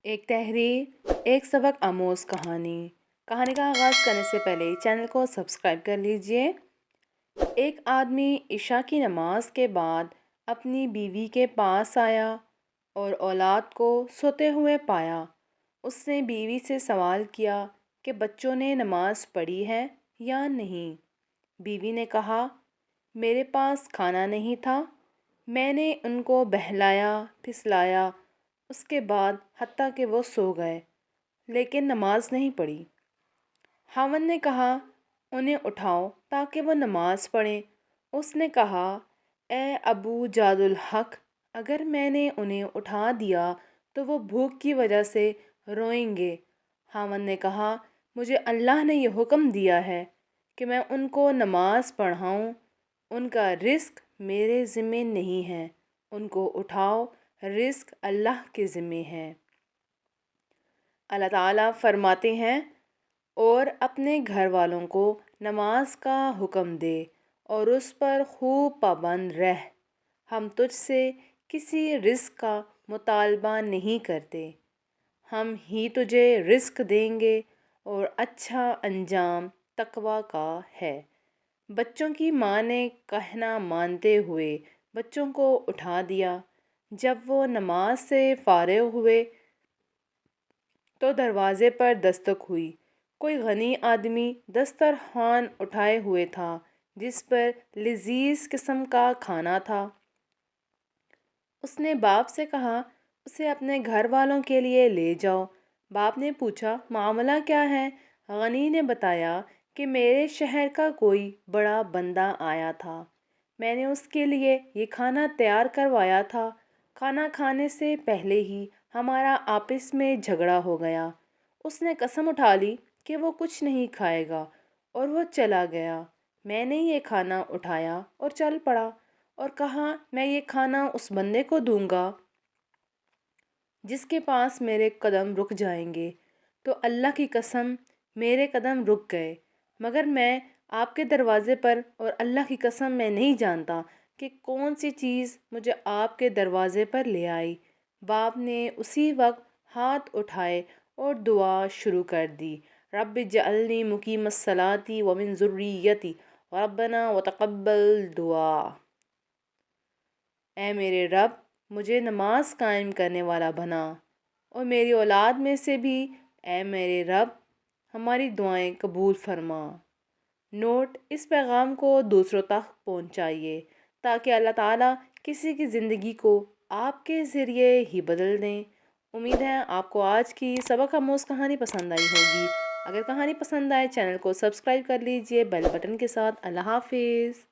ایک تحریر ایک سبق آموز کہانی کا آغاز کرنے سے پہلے چینل کو سبسکرائب کر لیجئے۔ ایک آدمی عشاء کی نماز کے بعد اپنی بیوی کے پاس آیا اور اولاد کو سوتے ہوئے پایا۔ اس نے بیوی سے سوال کیا کہ بچوں نے نماز پڑھی ہے یا نہیں۔ بیوی نے کہا، میرے پاس کھانا نہیں تھا، میں نے ان کو بہلایا پھسلایا، اس کے بعد حتیٰ کہ وہ سو گئے لیکن نماز نہیں پڑھی۔ خاوند نے کہا، انہیں اٹھاؤ تاکہ وہ نماز پڑھیں۔ اس نے کہا، اے ابو جاد الحق، اگر میں نے انہیں اٹھا دیا تو وہ بھوک کی وجہ سے روئیں گے۔ خاوند نے کہا، مجھے اللہ نے یہ حکم دیا ہے کہ میں ان کو نماز پڑھاؤں، ان کا رزق میرے ذمے نہیں ہے، ان کو اٹھاؤ، رزق اللہ کے ذمے ہے۔ اللہ تعالیٰ فرماتے ہیں، اور اپنے گھر والوں کو نماز کا حکم دے اور اس پر خوب پابند رہ۔ ہم تجھ سے کسی رزق کا مطالبہ نہیں کرتے، ہم ہی تجھے رزق دیں گے اور اچھا انجام تقویٰ کا ہے۔ بچوں کی ماں نے کہنا مانتے ہوئے بچوں کو اٹھا دیا۔ جب وہ نماز سے فارغ ہوئے تو دروازے پر دستک ہوئی۔ کوئی غنی آدمی دسترخوان اٹھائے ہوئے تھا جس پر لذیذ قسم کا کھانا تھا۔ اس نے باپ سے کہا، اسے اپنے گھر والوں کے لیے لے جاؤ۔ باپ نے پوچھا، معاملہ کیا ہے؟ غنی نے بتایا کہ میرے شہر کا کوئی بڑا بندہ آیا تھا، میں نے اس کے لیے یہ کھانا تیار کروایا تھا۔ کھانا کھانے سے پہلے ہی ہمارا آپس میں جھگڑا ہو گیا۔ اس نے قسم اٹھا لی کہ وہ کچھ نہیں کھائے گا اور وہ چلا گیا۔ میں نے یہ کھانا اٹھایا اور چل پڑا اور کہا، میں یہ کھانا اس بندے کو دوں گا جس کے پاس میرے قدم رک جائیں گے۔ تو اللہ کی قسم میرے قدم رک گئے، مگر میں آپ کے دروازے پر، اور اللہ کی قسم میں نہیں جانتا کہ کون سی چیز مجھے آپ کے دروازے پر لے آئی۔ باپ نے اسی وقت ہاتھ اٹھائے اور دعا شروع کر دی، رب اجعلنی مقیم الصلاۃ ومن ذریتی ربنا وتقبل دعا۔ اے میرے رب، مجھے نماز قائم کرنے والا بنا اور میری اولاد میں سے بھی، اے میرے رب، ہماری دعائیں قبول فرما۔ نوٹ: اس پیغام کو دوسروں تک پہنچائیے تاکہ اللہ تعالیٰ کسی کی زندگی کو آپ کے ذریعے ہی بدل دیں۔ امید ہے آپ کو آج کی سبق آموز کہانی پسند آئی ہوگی۔ اگر کہانی پسند آئے چینل کو سبسکرائب کر لیجئے بیل بٹن کے ساتھ۔ اللہ حافظ۔